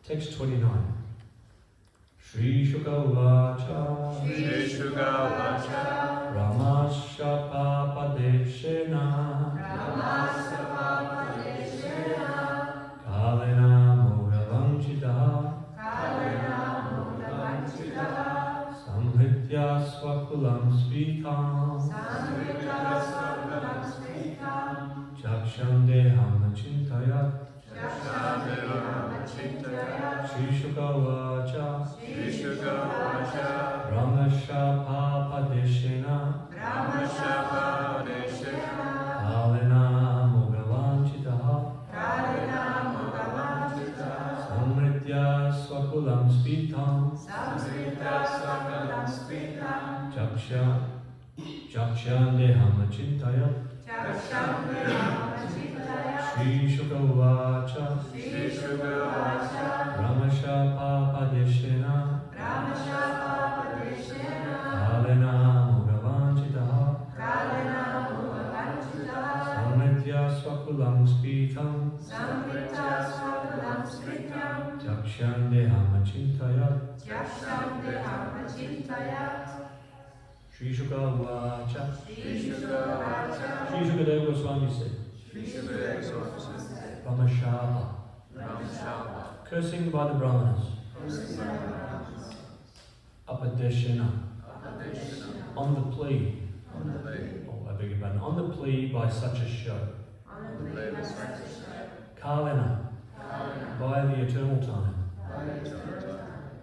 Text 29. Shri Shuka Vacha Shri Shuka Vacha Ramasya Papadeshena Kalena Mogavanchita Samhritya Swakulam Svikam Chaksham Deham Chintayat Shri Shuka Vacha Ramasya Papadeshena Kalena Mogavanchita Samhritya Swakulam Svikam Chaksham Deham Chintayat Shri Shuka Vacha Ramasya Papadeshena Kalena Mogavanchita Samhritya Swakulam Svikam Chaksham Deham Chintayat Shri Shuka Vacha. Shri Shukadeva Goswami said, Ramashapa, cursing by the Brahmanas, Apadeshena, on the plea, on the plea by such a show, Kalena, by the eternal time,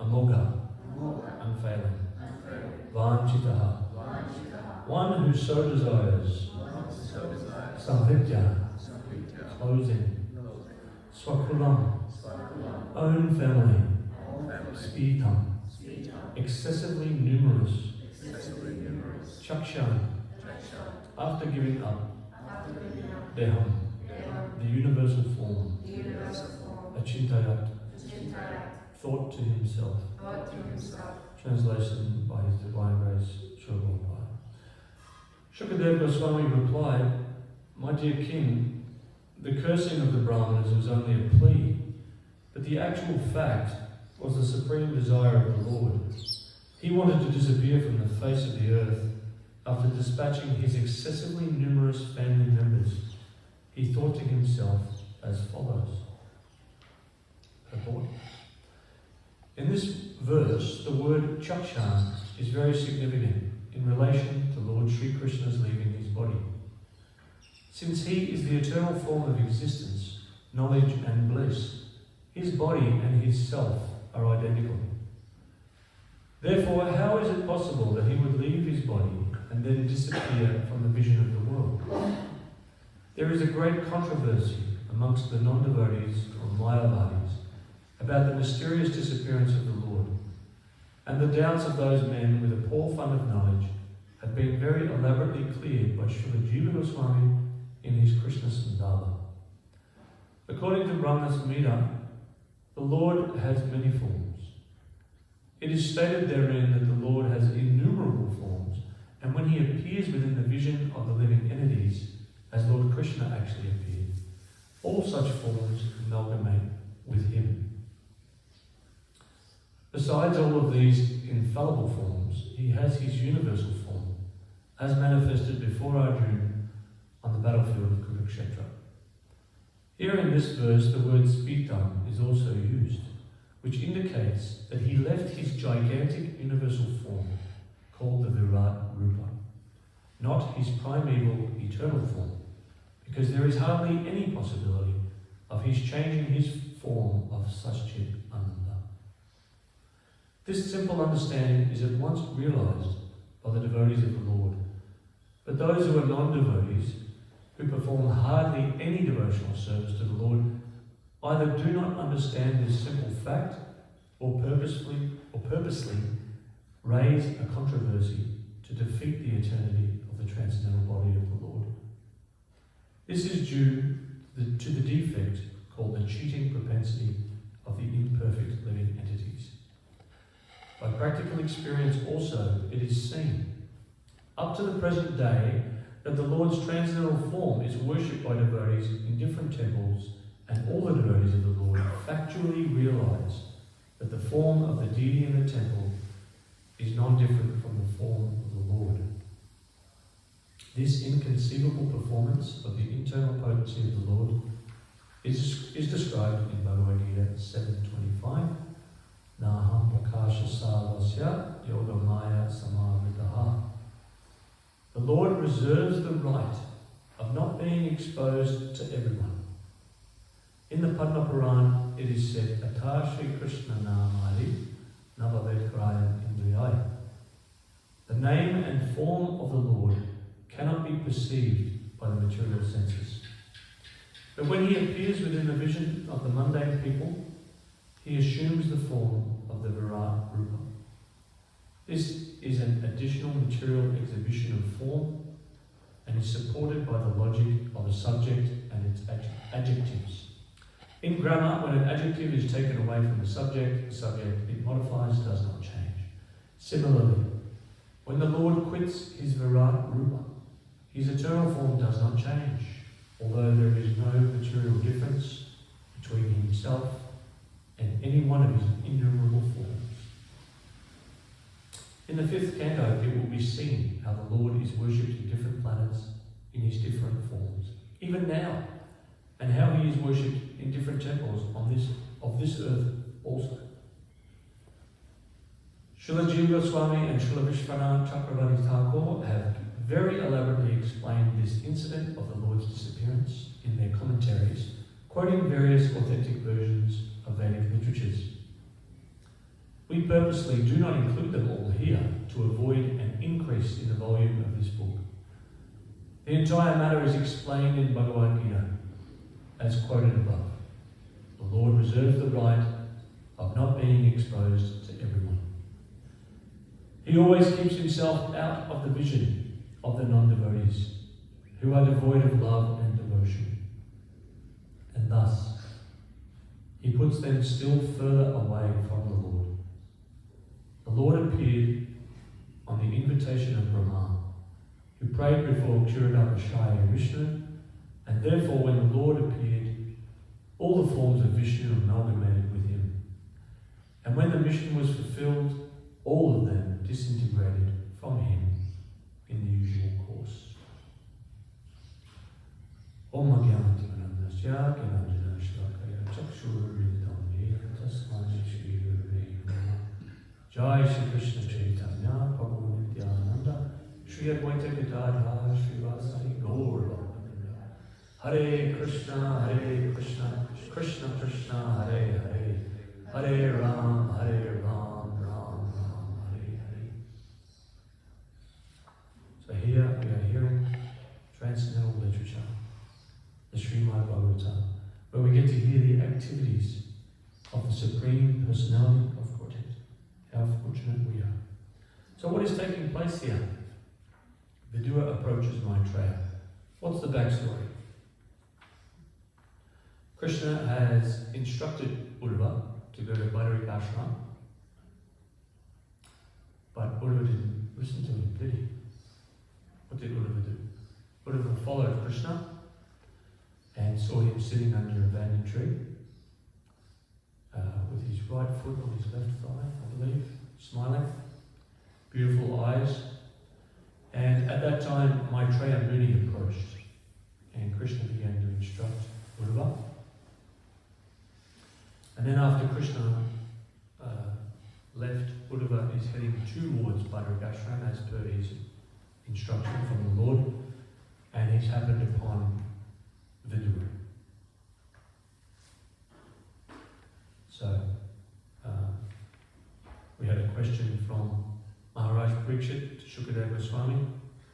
Amoga, unfailing, Vanchitaha, one who so desires, Samhritya, closing, Swakulam, own family, Spitam, excessively numerous, Chakshan, after giving up, Deham, the universal form, Achintayat, thought to himself. Translation by His Divine Grace, Srila Prabhupada. Shukadeva Goswami replied, My dear king, the cursing of the Brahmanas was only a plea, but the actual fact was the supreme desire of the Lord. He wanted to disappear from the face of the earth after dispatching his excessively numerous family members. He thought to himself as follows. Purport. In this verse, the word chakshan is very significant in relation to Lord Sri Krishna's leaving his body. Since he is the eternal form of existence, knowledge and bliss, his body and his self are identical. Therefore, how is it possible that he would leave his body and then disappear from the vision of the world? There is a great controversy amongst the non-devotees or Mayavadis about the mysterious disappearance of the Lord, and the doubts of those men with a poor fund of knowledge have been very elaborately cleared by Srila Jiva Goswami in his Krishna Sandarbha. According to Brahma Samhita, the Lord has many forms. It is stated therein that the Lord has innumerable forms, and when he appears within the vision of the living entities, as Lord Krishna actually appeared, all such forms amalgamate with him. Besides all of these infallible forms, he has his universal form, as manifested before Arjuna on the battlefield of Kurukshetra. Here in this verse, the word spitam is also used, which indicates that he left his gigantic universal form, called the Virat Rupa, not his primeval eternal form, because there is hardly any possibility of his changing his form of Satchit Ananda. This simple understanding is at once realized by the devotees of the Lord, but those who are non-devotees, who perform hardly any devotional service to the Lord, either do not understand this simple fact or purposely raise a controversy to defeat the eternity of the transcendental body of the Lord. This is due to the defect called the cheating propensity of the imperfect living entities. By practical experience also, it is seen, up to the present day, that the Lord's transcendental form is worshipped by devotees in different temples, and all the devotees of the Lord factually realize that the form of the deity in the temple is non-different from the form of the Lord. This inconceivable performance of the internal potency of the Lord is described in Bhagavad Gita 7.25. Naham prakasha sarvasya yogamaya samavridaha. The Lord reserves the right of not being exposed to everyone. In the Padma Puran, it is said, Ata Shri Krishna Namari Navavet Krayam Indriyaya. The name and form of the Lord cannot be perceived by the material senses. But when he appears within the vision of the mundane people, he assumes the form of the Virat Rupa. This is an additional material exhibition of form and is supported by the logic of the subject and its adjectives. In grammar, when an adjective is taken away from the subject it modifies, does not change. Similarly, when the Lord quits his Virat Rupa, his eternal form does not change, although there is no material difference between himself and any one of his innumerable forms. In the 5th canto, it will be seen how the Lord is worshipped in different planets in his different forms, even now, and how he is worshipped in different temples of this earth also. Srila Jiva Goswami and Srila Vishwanath Chakravarti Thakur have very elaborately explained this incident of the Lord's disappearance in their commentaries, quoting various authentic versions of Vedic literatures. We purposely do not include them all here to avoid an increase in the volume of this book. The entire matter is explained in Bhagavad Gita, as quoted above. The Lord reserves the right of not being exposed to everyone. He always keeps himself out of the vision of the non-devotees, who are devoid of love and devotion. And thus, he puts them still further away from the Lord. The Lord appeared on the invitation of Brahma, who prayed before Kshirodakashaya Vishnu, and therefore when the Lord appeared, all the forms of Vishnu amalgamated with him. And when the mission was fulfilled, all of them disintegrated from him in the usual course. Om Jnana Timirandasya Shlakaya Chakshurvridhamye Tasmai Shri Gurave Namaha. Jai Shri Krishna Chaitanya Prabhu Nityananda Shri Advaita Gadadhara Shri Vasari Gaur Bhaktivinoda. Hare Krishna Krishna Krishna Hare Hare Hare Ram Ram Ram Hare Hare. So here we are hearing transcendental literature, the Srimad Bhagavatam, where we get to hear the activities of the Supreme Personality of Godhead. How fortunate we are. So what is taking place here? Vidura approaches Maitreya. What's the backstory? Krishna has instructed Uddhava to go to Badarik Ashram, but Uddhava didn't listen to him, did he? What did Uddhava do? Uddhava followed Krishna and saw him sitting under a banyan tree with his right foot on his left thigh, I believe, smiling, beautiful eyes. And at that time, Maitreya Muni approached, and Krishna began to instruct Uddhava. And then after Krishna left, Uddhava is heading towards Badarik Ashram as per his instruction from the Lord, and he's happened upon Vidura. So, we had a question from Maharaj Parikshit to Shukadeva Goswami.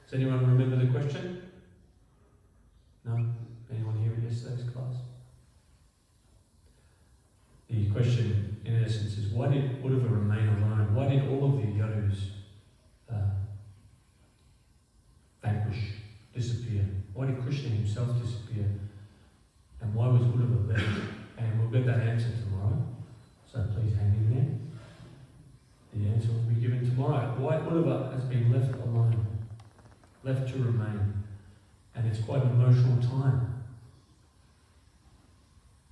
Does anyone remember the question? No? Anyone here in yesterday's class? The question, in essence, is why did Uddhava remain alone? Why did all of the Yadus vanquish, disappear? Why did Krishna himself disappear? And why was Uddhava there? And we'll get that answer tomorrow. So please hang in there. The answer will be given tomorrow. Why Uddhava has been left alone, left to remain. And it's quite an emotional time.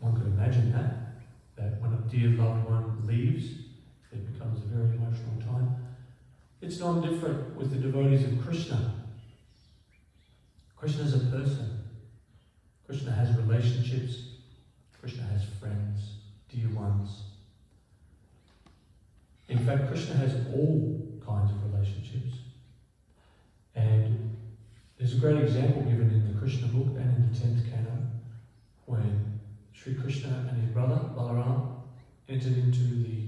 One could imagine that when a dear loved one leaves, it becomes a very emotional time. It's not different with the devotees of Krishna. Krishna is a person. Krishna has relationships. Krishna has friends, dear ones. In fact, Krishna has all kinds of relationships. And there's a great example given in the Krishna book and in the 10th canon when Sri Krishna and his brother Balaram entered into the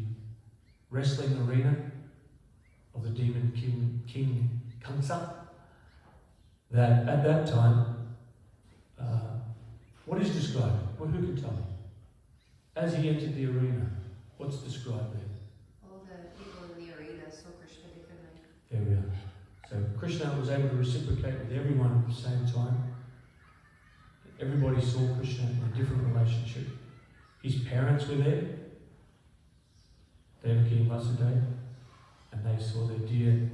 wrestling arena of the demon king Kamsa. That at that time, what is described? Well, who can tell me? As he entered the arena, what's described there? All the people in the arena saw Krishna differently. There we are. So Krishna was able to reciprocate with everyone at the same time. Everybody saw Krishna in a different relationship. His parents were there, Devaki and Vasudeva, and they saw their dear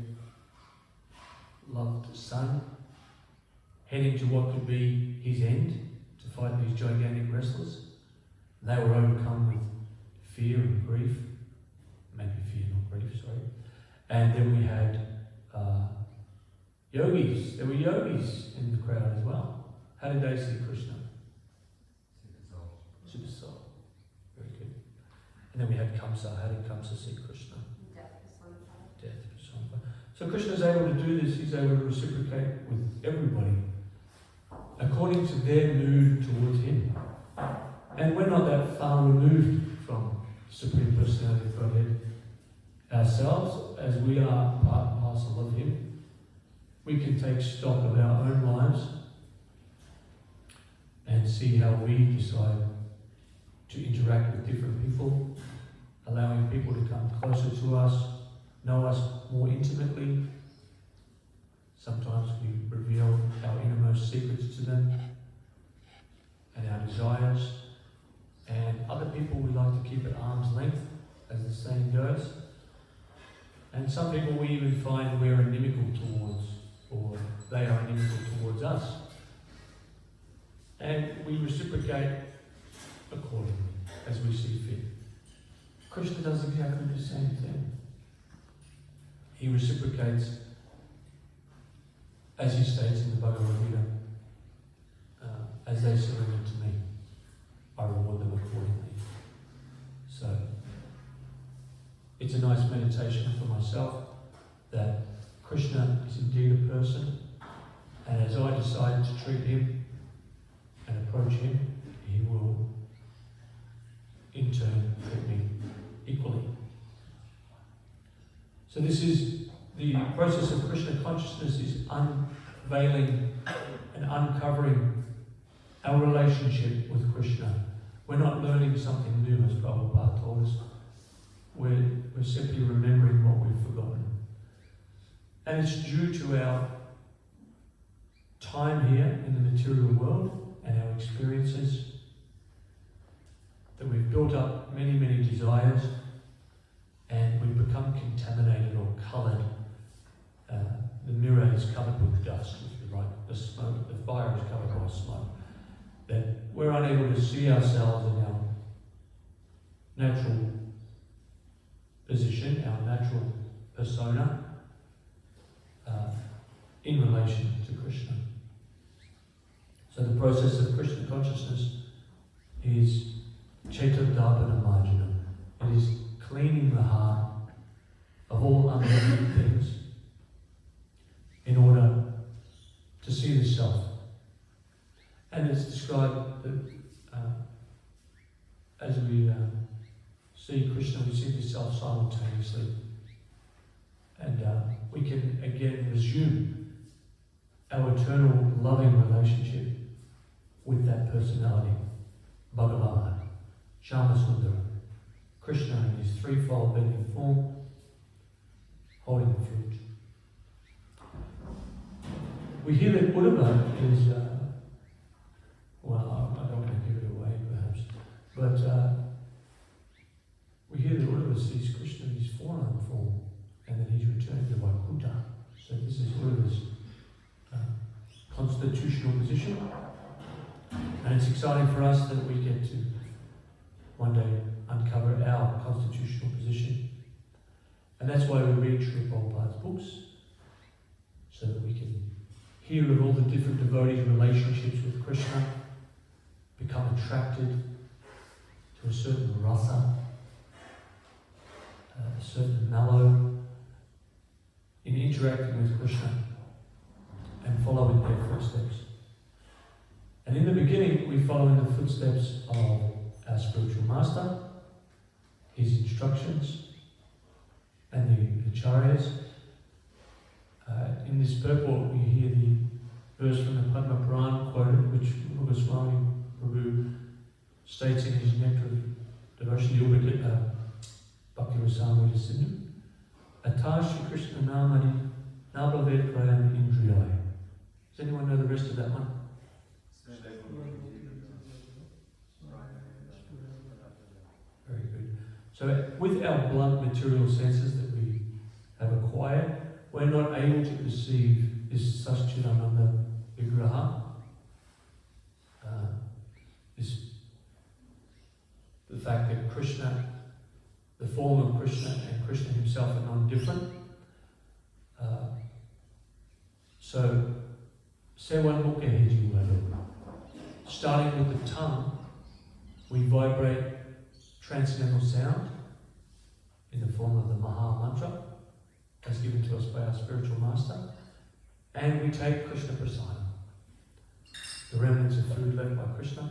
loved son heading to what could be his end, to fight these gigantic wrestlers. They were overcome with fear and grief. Maybe fear, not grief, sorry. And then we had yogis. There were yogis in the crowd as well. How did they see Krishna? Super soul. Very good. And then we had Kamsa. How did Kamsa see Krishna? Death personified. Death personified. So Krishna is able to do this. He's able to reciprocate with everybody according to their mood towards him. And we're not that far removed from Supreme Personality of Godhead ourselves, as we are part and parcel of him. We can take stock of our own lives and see how we decide to interact with different people, allowing people to come closer to us, know us more intimately. Sometimes we reveal our innermost secrets to them and our desires. And other people we like to keep at arm's length, as the saying goes. And some people we even find we're inimical towards, or they are inimical towards us. And we reciprocate accordingly, as we see fit. Krishna does exactly the same thing. He reciprocates, as he states in the Bhagavad Gita, as they surrender to me, I reward them accordingly. So, it's a nice meditation for myself that Krishna is indeed a person, and as I decide to treat him and approach him, he will in turn treat me equally. So this is the process of Krishna consciousness, is unveiling and uncovering our relationship with Krishna. We're not learning something new, as Prabhupada told us. We're simply remembering what we've forgotten. And it's due to our time here in the material world and our experiences that we've built up many, many desires, and we've become contaminated or coloured. The mirror is covered with dust, if you like. The smoke, the fire is covered by smoke. That we're unable to see ourselves in our natural position, our natural persona, in relation to Krishna. So the process of Krishna consciousness is Chaitodapana Marjanam. It is cleaning the heart of all unwanted things in order to see the self. And it's described that as we see Krishna, we see the self simultaneously. And we can again resume our eternal loving relationship with that personality, Bhagavan, Shyamasundara, Krishna in his threefold bending form, holding the fruit. We hear that Uddhava is, well, I don't want to give it away perhaps, but we hear that Uddhava sees Krishna in his four-arm form, and then he's returning to Vaikuntha. So this is Uddhava's constitutional position. And it's exciting for us that we get to one day uncover that's why we read Srila Prabhupada's books, so that we can hear of all the different devotees' relationships with Krishna, become attracted to a certain rasa, a certain mellow, in interacting with Krishna and follow in their footsteps. And in the beginning, we follow in the footsteps of our spiritual master, his instructions, and the acharyas. In this purport, we hear the verse from the Padma Purana quoted, which Goswami Prabhu states in his Nectar of Devotion, Bhakti Rasamrita Sindhu, Atashi Krishna Namani Nablavet Prayam Indriyai. Does anyone know the rest of that one? Very good. So with our blunt material senses that we have acquired, we're not able to perceive this Saschidananda Vigraha, the fact that Krishna, the form of Krishna and Krishna himself are non-different. So, Sewan Mukha HG Yadunandana. Starting with the tongue, we vibrate transcendental sound in the form of the Maha Mantra, as given to us by our spiritual master, and we take Krishna Prasadam, the remnants of food left by Krishna,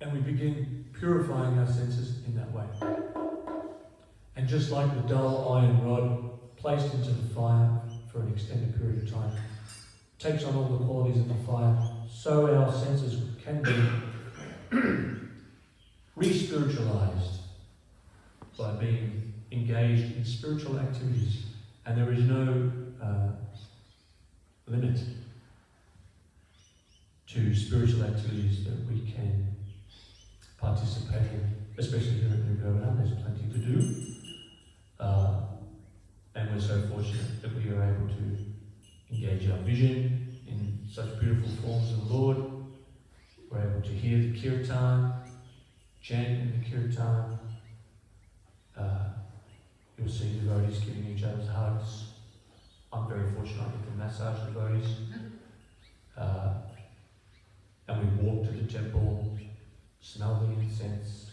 and we begin purifying our senses in that way. And just like the dull iron rod placed into the fire for an extended period of time takes on all the qualities of the fire, so our senses can be re-spiritualized by being engaged in spiritual activities. And there is no limit to spiritual activities that we can participate in, especially here at New Govardhana. There's plenty to do. And we're so fortunate that we are able to engage our vision in such beautiful forms of the Lord. We're able to hear the kirtan, chant in the kirtan. You'll see devotees giving each other's hugs. I'm very fortunate I get to massage devotees. And we walk to the temple, smell the incense.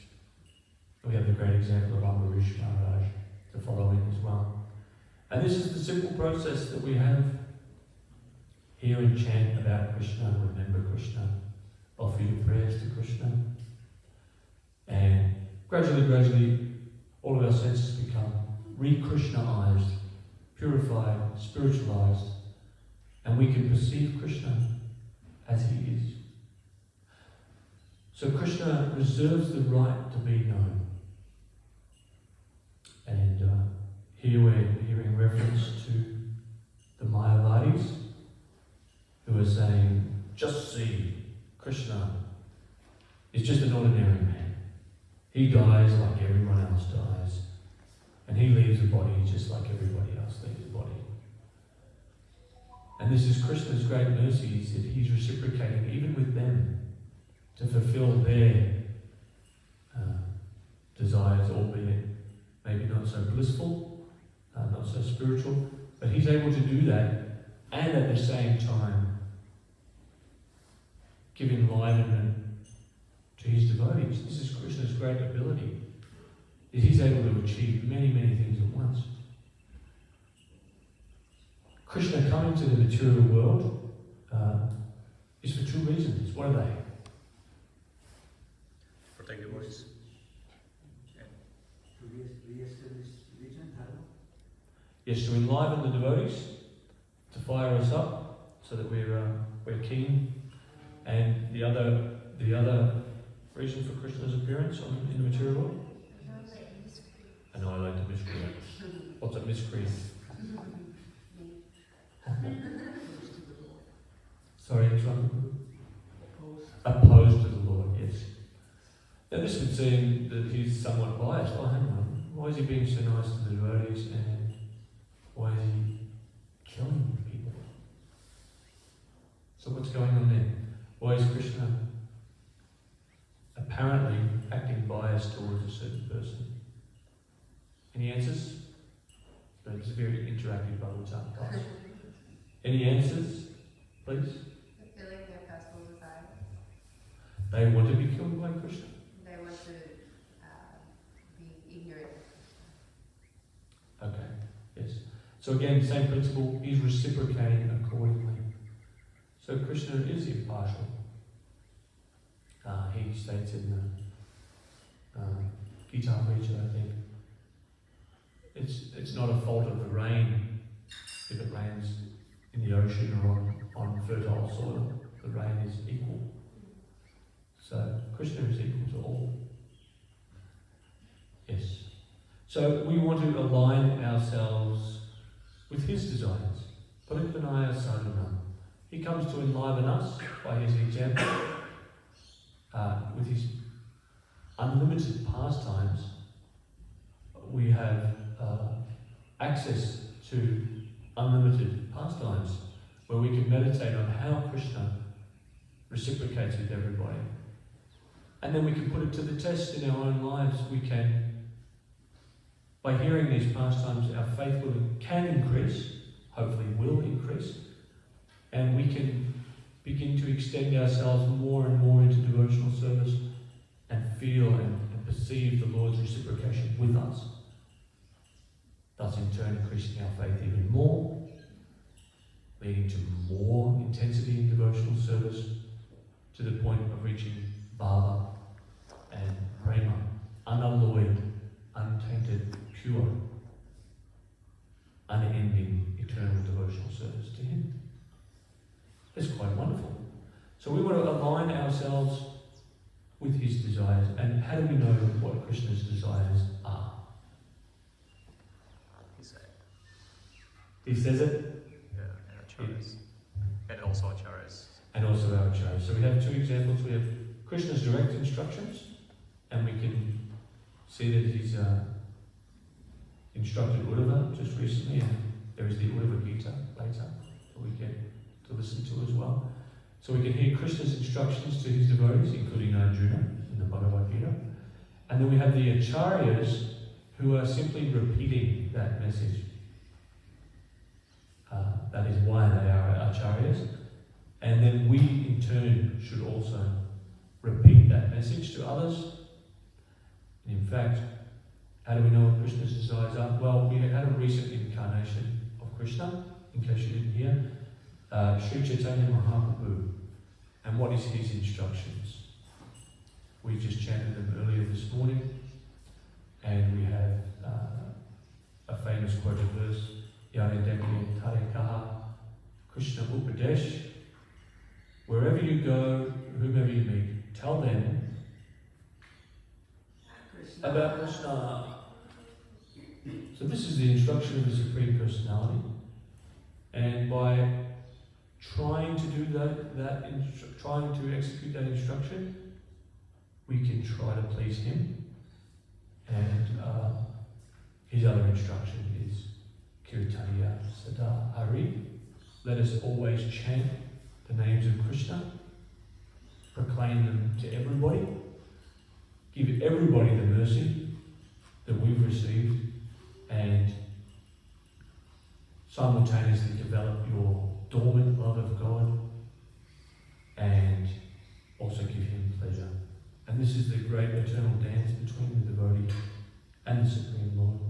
We have the great example of Ambarish Maharaj to follow in as well. And this is the simple process that we have. Hear and chant about Krishna, remember Krishna, offer your prayers to Krishna. And gradually, all of our senses become re-Krishnaized, purified, spiritualized, and we can perceive Krishna as he is. So Krishna reserves the right to be known. And here we're hearing reference to the Mayavadis, who are saying, just see, Krishna is just an ordinary man. He dies like everyone else dies. And he leaves the body just like everybody else leaves the body. And this is Krishna's great mercy, is that he's reciprocating even with them to fulfill their desires, albeit maybe not so blissful, not so spiritual, but he's able to do that and at the same time give enlivenment to his devotees. This is Krishna's great ability. He's able to achieve many, many things at once. Krishna coming to the material world is for two reasons. What are they? Protect your voice. Yes, to enliven the devotees, to fire us up so that we're keen. And the other reason for Krishna's appearance in the material world? Annihilate the miscreant. What's a miscreant? Sorry, it's wrong. Opposed to the Lord, yes. Now this would seem that he's somewhat biased. Oh, hang on. Why is he being so nice to the devotees, and why is he killing people? So what's going on there? Why is Krishna apparently acting biased towards a certain person? Any answers? So it's a very interactive Bhagavatam class. Any answers, please? I feel like they're pacified. They want to be killed by Krishna. They want to be ignorant. Okay, yes. So again, same principle, he's reciprocating accordingly. So Krishna is impartial. He states in the Gita Preacher, I think, it's not a fault of the rain if it rains in the ocean or on fertile soil. The rain is equal. So Krishna is equal to all. Yes. So we want to align ourselves with his desires. Paripanaya sadhana. He comes to enliven us by his example, with his unlimited pastimes. We have access to unlimited pastimes where we can meditate on how Krishna reciprocates with everybody. And then we can put it to the test in our own lives. We can, by hearing these pastimes, our faith can increase, hopefully will increase, and we can begin to extend ourselves more and more into devotional service and feel and perceive the Lord's reciprocation with us, thus in turn increasing our faith even more, leading to more intensity in devotional service to the point of reaching bhava and prema, unalloyed, untainted, pure, unending, eternal devotional service to him. It's quite wonderful. So we want to align ourselves with his desires. And how do we know what Krishna's desires are? He says it? Yeah, and acharyas. And also acharyas. And also our acharyas. So we have two examples. We have Krishna's direct instructions, and we can see that he's instructed Uddhava just recently, and there is the Uddhava Gita later that we get to listen to as well. So we can hear Krishna's instructions to his devotees, including Arjuna in the Bhagavad Gita. And then we have the acharyas who are simply repeating that message. That is why they are acharyas. And then we in turn should also repeat that message to others. And in fact, how do we know what Krishna's desires are? Well, we had a recent incarnation of Krishna, in case you didn't hear. Sri Chaitanya Mahaprabhu. And what is his instructions? We just chanted them earlier this morning, and we have a famous quoted verse, Yare Dekhi Tare Kaha, Krishna Upadesh. Wherever you go, whomever you meet, tell them about Krishna. So this is the instruction of the Supreme Personality, and by trying to do trying to execute that instruction, we can try to please him. And his other instruction is Kirtaniya Sada Hari. Let us always chant the names of Krishna, proclaim them to everybody, give everybody the mercy that we've received, and simultaneously develop your dormant love of God and also give him pleasure. And this is the great eternal dance between the devotee and the Supreme Lord.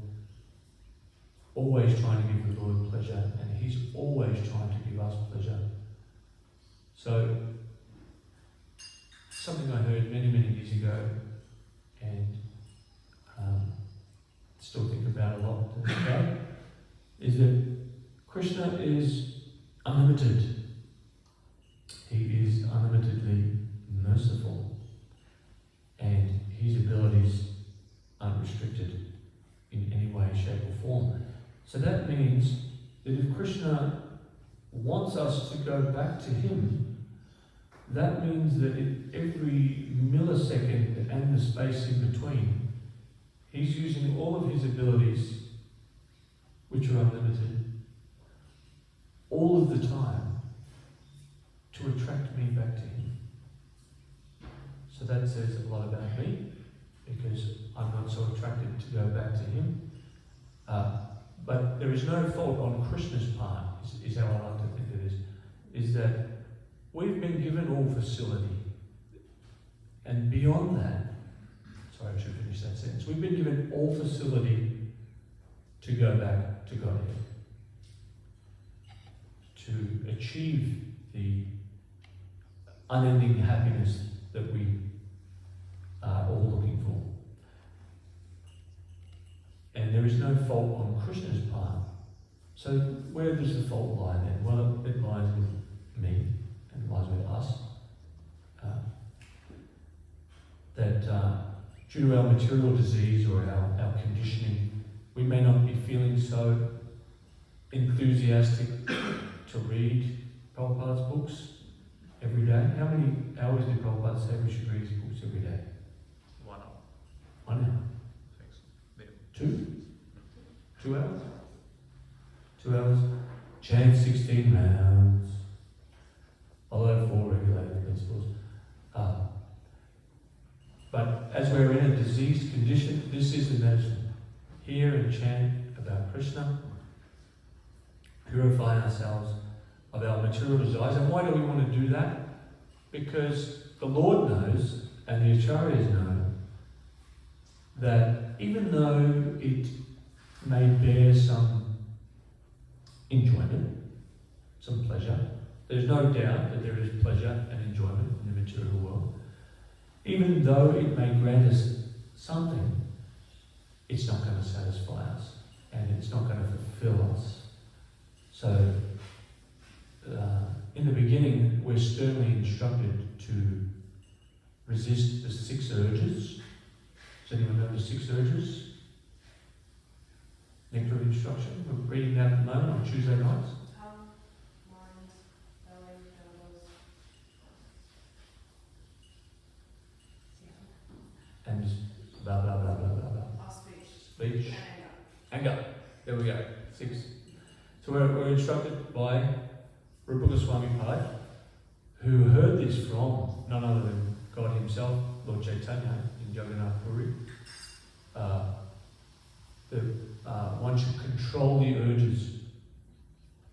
Always trying to give the Lord pleasure, and he's always trying to give us pleasure. So, something I heard many, many years ago, and still think about a lot to this day, is that Krishna is unlimited. He is unlimitedly merciful, and his abilities unrestricted in any way, shape or form. So that means that if Krishna wants us to go back to him, that means that in every millisecond and the space in between, he's using all of his abilities, which are unlimited, all of the time, to attract me back to him. So that says a lot about me, because I'm not so attracted to go back to him. But there is no fault on Krishna's part, is how I like to think of this, is that we've been given all facility. And beyond that, sorry, I should finish that sentence. We've been given all facility to go back to Godhead, to achieve the unending happiness that we are all looking for. And there is no fault on Krishna's part. So where does the fault lie then? Well, it lies with me and it lies with us. Due to our material disease or our conditioning, we may not be feeling so enthusiastic to read Prabhupada's books every day. How many hours did Prabhupada say we should read his books every day? 1 hour. 1 hour. Thanks. Yeah. 2? 2 hours? 2 hours. Chant 16 rounds. Follow 4 regulated principles. But as we're in a diseased condition, this is the medicine. Hear and chant about Krishna. Purify ourselves of our material desires. And why do we want to do that? Because the Lord knows, and the Acharyas know, that even though it may bear some enjoyment, some pleasure, there's no doubt that there is pleasure and enjoyment in the material world. Even though it may grant us something, it's not going to satisfy us, and it's not going to fulfill us. So, in the beginning, we're sternly instructed to resist the 6 urges. Does anyone know the 6 urges? Nectar of instruction. We're reading that at the moment on Tuesday nights. Tongue, mind, belly, elbows. And blah, blah, blah, blah, blah, blah. Or speech. Speech. And anger. Anger. There we go. 6. So we're instructed by Rupa Goswami Pai, who heard this from none other than God himself, Lord Chaitanya, in Jagannath Puri. One should control the urges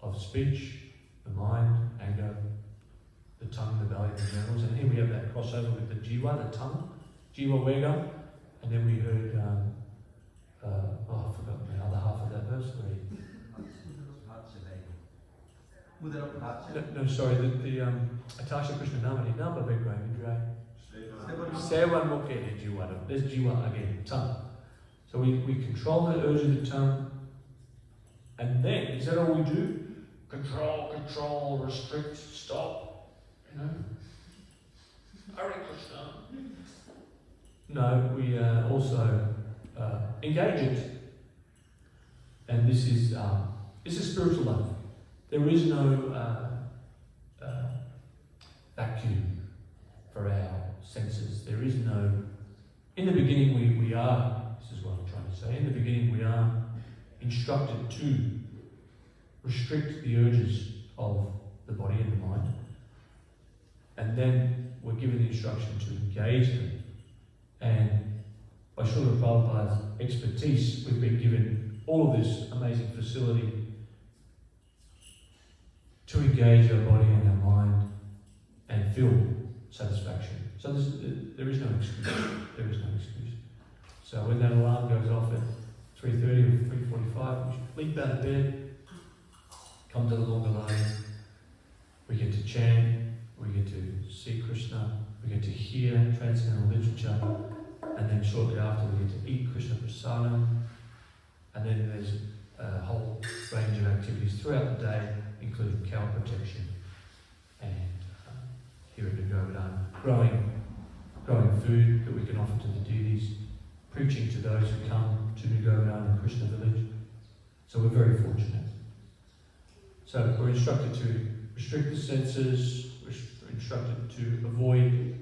of speech, the mind, anger, the tongue, the belly, the genitals. And here we have that crossover with the jiva, the tongue, jiva vega. And then we heard, I've forgotten the other half of that verse. No, sorry, the Atasha Krishna Namani, Namba Vegrai Vidrai. Sevan Mukhe Jiva. There's jiva again, tongue. So we control the urge of the tongue, and then, is that all we do? Control, restrict, stop, Hare Krishna. No, we also engage it. And this is spiritual life. There is no vacuum for our senses. There is no... In the beginning we are, this is what I'm trying to say, in the beginning we are instructed to restrict the urges of the body and the mind. And then we're given the instruction to engage them. And by Srila Prabhupada's expertise, we've been given all of this amazing facility to engage our body and our mind and feel satisfaction. So there is no excuse. There is no excuse. So when that alarm goes off at 3:30 or 3:45, we should leap out of bed, come to the longer line. We get to chant, we get to see Krishna, we get to hear transcendental literature, and then shortly after we get to eat Krishna prasadam, and then there's a whole range of activities throughout the day, including cow protection and here at New Govardhana, growing food that we can offer to the deities, preaching to those who come to New Govardhana Krishna village. So we're very fortunate. So we're instructed to restrict the senses, we're instructed to avoid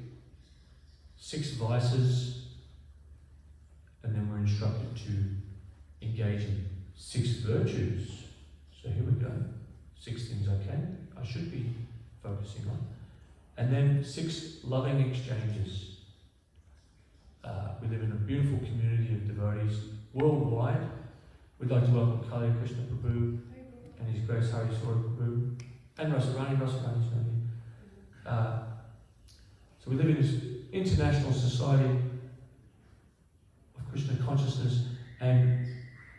6 vices, and then we're instructed to engage in 6 virtues. So here we go. 6 things I should be focusing on. And then 6 loving exchanges. We live in a beautiful community of devotees worldwide. We'd like to welcome Kali Krishna Prabhu and His Grace Hari Sora Prabhu and Rasarani's family. So we live in this international society of Krishna consciousness, and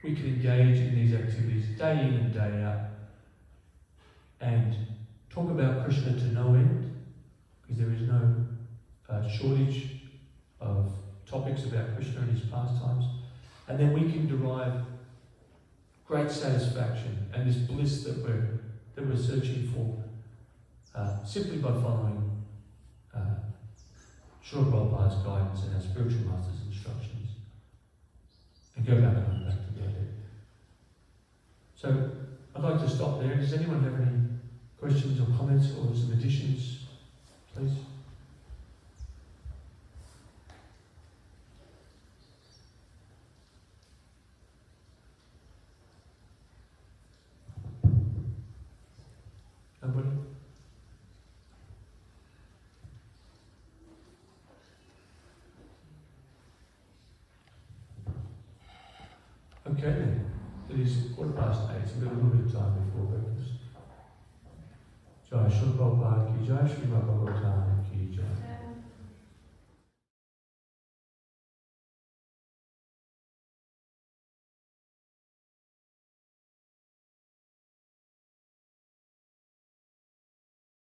we can engage in these activities day in and day out and talk about Krishna to no end, because there is no shortage of topics about Krishna and his pastimes, and then we can derive great satisfaction and this bliss that we're searching for simply by following Srila Prabhupada's guidance and our spiritual master's instructions, and go back home, back to Godhead. So I'd like to stop there. Does anyone have any questions or comments or some additions, please? Nobody? Okay then. It is 8:15, so we've got a little bit of time before breakfast. Jai Srila Prabhupada ki jai, Srimad Bhagavatam ki jai.